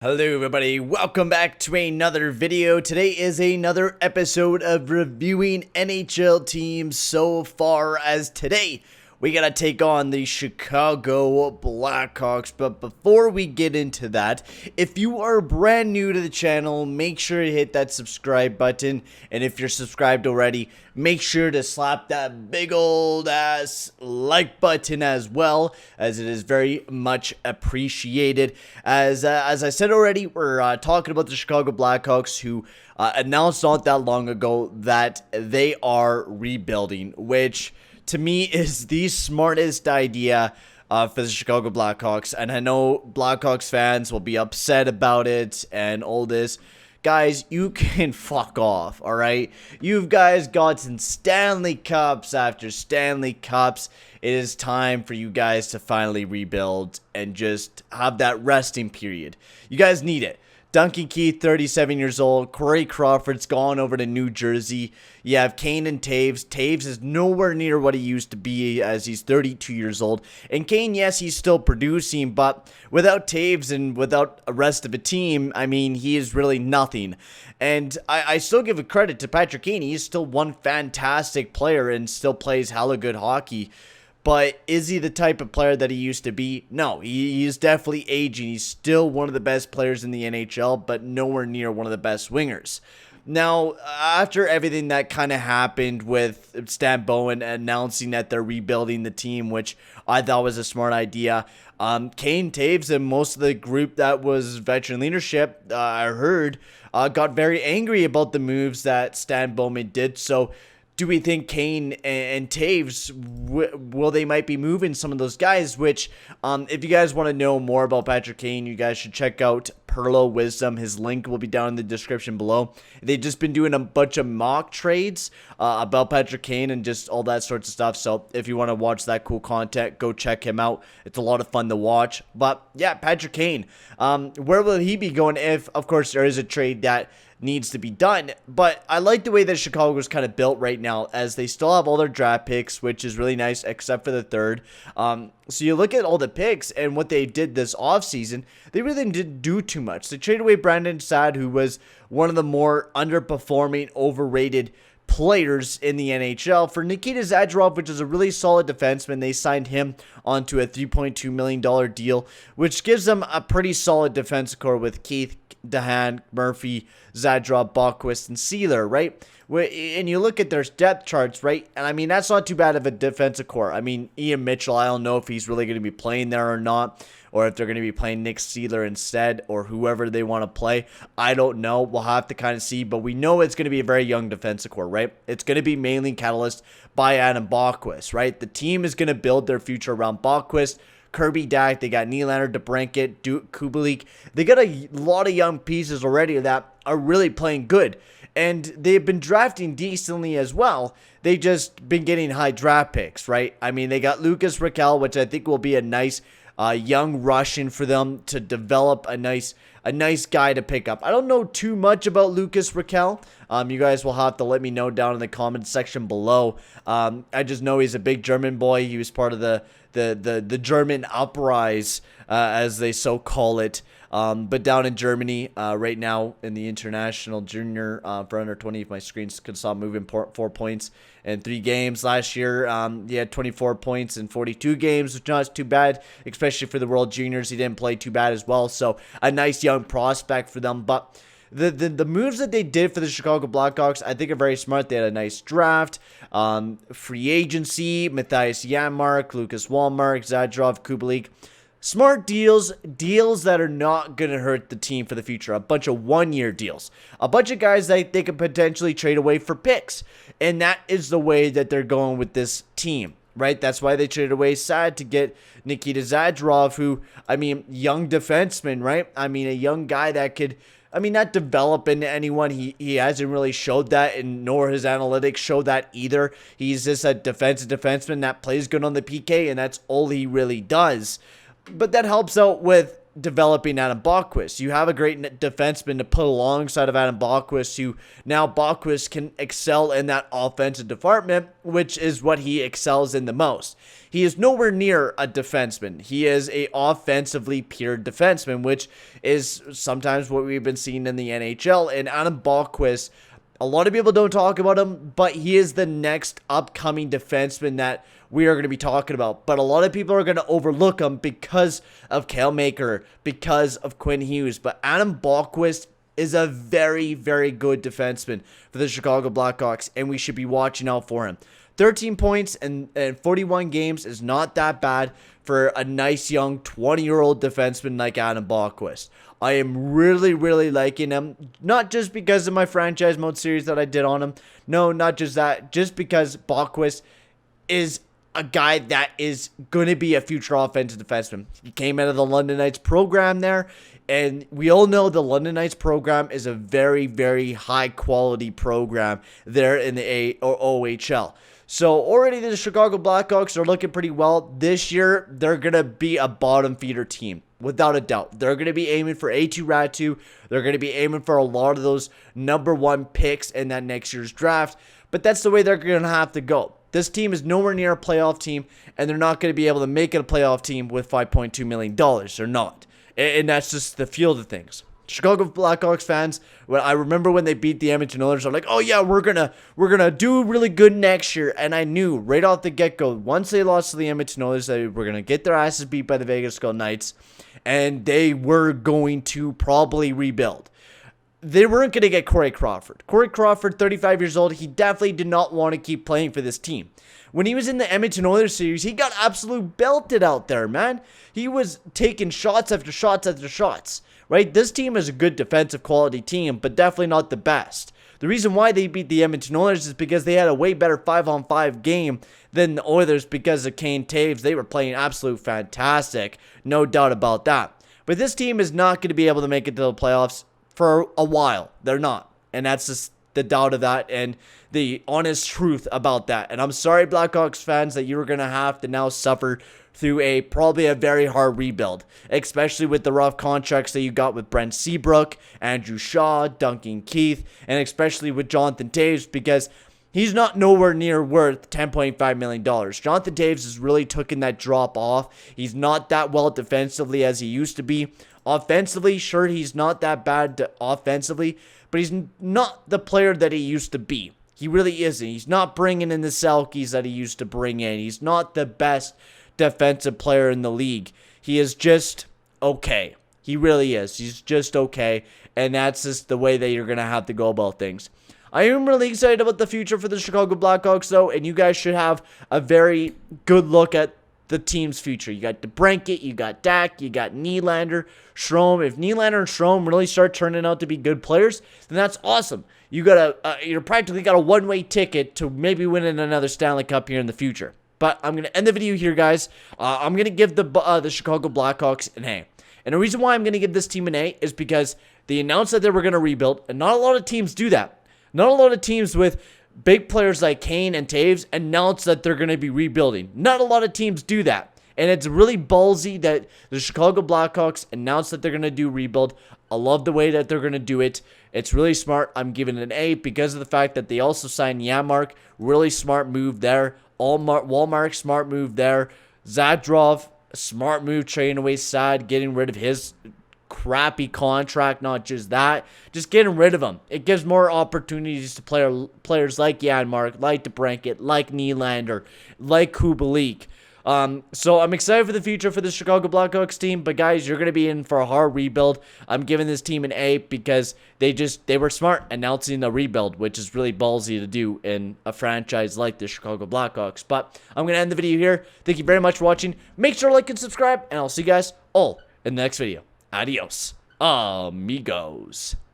Hello everybody, welcome back to another video. Today is another episode of reviewing NHL teams so far. As today we gotta take on the Chicago Blackhawks. But before we get into that, if you are brand new to the channel, make sure to hit that subscribe button. And if you're subscribed already, make sure to slap that big old ass like button as well, as it is very much appreciated. As I said already, we're talking about the Chicago Blackhawks, who announced not that long ago that they are rebuilding, which to me is the smartest idea for the Chicago Blackhawks. And I know Blackhawks fans will be upset about it and all this. Guys, you can fuck off, alright? You've guys gotten Stanley Cups after Stanley Cups. It is time for you guys to finally rebuild and just have that resting period. You guys need it. Duncan Keith, 37 years old. Corey Crawford's gone over to New Jersey. You have Kane and Taves. Taves is nowhere near what he used to be, as he's 32 years old. And Kane, yes, he's still producing, but without Taves and without the rest of the team, I mean, he is really nothing. And I still give a credit to Patrick Kane. He's still one fantastic player and still plays hella good hockey. But is he the type of player that he used to be? No, he is definitely aging. He's still one of the best players in the NHL, but nowhere near one of the best wingers. Now, after everything that kind of happened with Stan Bowen announcing that they're rebuilding the team, which I thought was a smart idea, Kane, Taves, and most of the group that was veteran leadership, I heard, got very angry about the moves that Stan Bowman did. So, do we think Kane and Taves, will they might be moving some of those guys? Which, if you guys want to know more about Patrick Kane, you guys should check out Perlo Wisdom. His link will be down in the description below. They've just been doing a bunch of mock trades about Patrick Kane and just all that sorts of stuff. So if you want to watch that cool content, go check him out. It's a lot of fun to watch. But yeah, Patrick Kane, where will he be going if, of course, there is a trade that needs to be done? But I like the way that Chicago is kind of built right now, as they still have all their draft picks, which is really nice, except for the third. So you look at all the picks and what they did this offseason, they really didn't do too much. They traded away Brandon Saad, who was one of the more underperforming, overrated players in the NHL, for Nikita Zadorov, which is a really solid defenseman. They signed him onto a $3.2 million deal, which gives them a pretty solid defensive core with Keith, Dehan, Murphy, Zadorov, Boqvist, and Sealer, right? And you look at their depth charts, right? And I mean, that's not too bad of a defensive core. I mean, Ian Mitchell, I don't know if he's really going to be playing there or not, or if they're going to be playing Nick Sealer instead, or whoever they want to play. I don't know. We'll have to kind of see, but we know it's going to be a very young defensive core, right? It's going to be mainly catalyzed by Adam Boqvist, right? The team is going to build their future around Boqvist, Kirby Dach. They got Nylander, DeBrincat, Duke, Kubalik. They got a lot of young pieces already that are really playing good. And they've been drafting decently as well. They've just been getting high draft picks, right? I mean, they got Lucas Rakell, which I think will be a nice young Russian for them to develop, a nice guy to pick up. I don't know too much about Lucas Rakell. You guys will have to let me know down in the comments section below. I just know he's a big German boy. He was part of the German uprise, as they so call it. But down in Germany right now in the international junior for under 20, if my screen can stop moving, 4 points in 3 games. Last year he had 24 points in 42 games, which not too bad, especially for the World Juniors. He didn't play too bad as well, so a nice young prospect for them. But the moves that they did for the Chicago Blackhawks, I think, are very smart. They had a nice draft, free agency, Matthias Janmark, Lucas Wallmark, Zadorov, Kubalik. Smart deals that are not going to hurt the team for the future. A bunch of one-year deals. A bunch of guys that they could potentially trade away for picks. And that is the way that they're going with this team, right? That's why they traded away Saad to get Nikita Zadorov, who, I mean, young defenseman, right? I mean, a young guy that could, I mean, not develop into anyone. He hasn't really showed that, and nor his analytics show that either. He's just a defensive defenseman that plays good on the PK, and that's all he really does. But that helps out with developing Adam Bockwist. You have a great defenseman to put alongside of Adam Bockwist, who now Bockwist can excel in that offensive department, which is what he excels in the most. He is nowhere near a defenseman. He is a offensively pure defenseman, which is sometimes what we've been seeing in the NHL. And Adam Bockwist, a lot of people don't talk about him, but he is the next upcoming defenseman that we are going to be talking about. But a lot of people are going to overlook him because of Kale Maker, because of Quinn Hughes. But Adam Bockwist is a very, very good defenseman for the Chicago Blackhawks, and we should be watching out for him. 13 points and 41 games is not that bad for a nice young 20-year-old defenseman like Adam Bockwist. I am really, really liking him. Not just because of my franchise mode series that I did on him. No, not just that. Just because Bockwist is a guy that is going to be a future offensive defenseman. He came out of the London Knights program there. And we all know the London Knights program is a very, very high-quality program there in the OHL. So already the Chicago Blackhawks are looking pretty well. This year, they're going to be a bottom feeder team, without a doubt. They're going to be aiming for A2 Ratu. They're going to be aiming for a lot of those #1 picks in that next year's draft. But that's the way they're going to have to go. This team is nowhere near a playoff team, and they're not going to be able to make it a playoff team with $5.2 million. They're not. And that's just the field of things. Chicago Blackhawks fans, when I remember when they beat the Edmonton Oilers, I'm like, oh yeah, we're gonna do really good next year. And I knew right off the get-go, once they lost to the Edmonton Oilers, they were gonna get their asses beat by the Vegas Golden Knights, and they were going to probably rebuild. They weren't going to get Corey Crawford. Corey Crawford, 35 years old, he definitely did not want to keep playing for this team. When he was in the Edmonton Oilers series, he got absolute belted out there, man. He was taking shots after shots after shots, right? This team is a good defensive quality team, but definitely not the best. The reason why they beat the Edmonton Oilers is because they had a way better 5-on-5 game than the Oilers because of Kane Taves. They were playing absolute fantastic, no doubt about that. But this team is not going to be able to make it to the playoffs for a while. They're not. And that's just the doubt of that and the honest truth about that. And I'm sorry, Blackhawks fans, that you're going to have to now suffer through probably a very hard rebuild, especially with the rough contracts that you got with Brent Seabrook, Andrew Shaw, Duncan Keith, and especially with Jonathan Toews, because he's not nowhere near worth $10.5 million. Jonathan Toews has really taken that drop off. He's not that well defensively as he used to be. Offensively, sure, he's not that bad offensively, but he's not the player that he used to be. He really isn't. He's not bringing in the Selkies that he used to bring in. He's not the best defensive player in the league. He is just okay. He really is. He's just okay, and that's just the way that you're going to have to go about things. I am really excited about the future for the Chicago Blackhawks, though, and you guys should have a very good look at the team's future. You got DeBrincat, you got Dak, you got Nylander, Strome. If Nylander and Strome really start turning out to be good players, then that's awesome. You're practically got a one-way ticket to maybe winning another Stanley Cup here in the future. But I'm gonna end the video here, guys. I'm gonna give the Chicago Blackhawks an A. And the reason why I'm gonna give this team an A is because they announced that they were gonna rebuild, and not a lot of teams do that. Not a lot of teams with big players like Kane and Taves announce that they're going to be rebuilding. Not a lot of teams do that. And it's really ballsy that the Chicago Blackhawks announced that they're going to do rebuild. I love the way that they're going to do it. It's really smart. I'm giving it an A because of the fact that they also signed Yamark. Really smart move there. Walmart, smart move there. Zadrov, smart move trading away Sad, getting rid of his crappy contract. Not just that, just getting rid of him. It gives more opportunities to players like Janmark, like DeBrincat, like Nylander, like Kubalik. So I'm excited for the future for the Chicago Blackhawks team, but guys, you're going to be in for a hard rebuild. I'm giving this team an A because they were smart announcing a rebuild, which is really ballsy to do in a franchise like the Chicago Blackhawks. But I'm going to end the video here. Thank you very much for watching. Make sure to like and subscribe, and I'll see you guys all in the next video. Adios, amigos.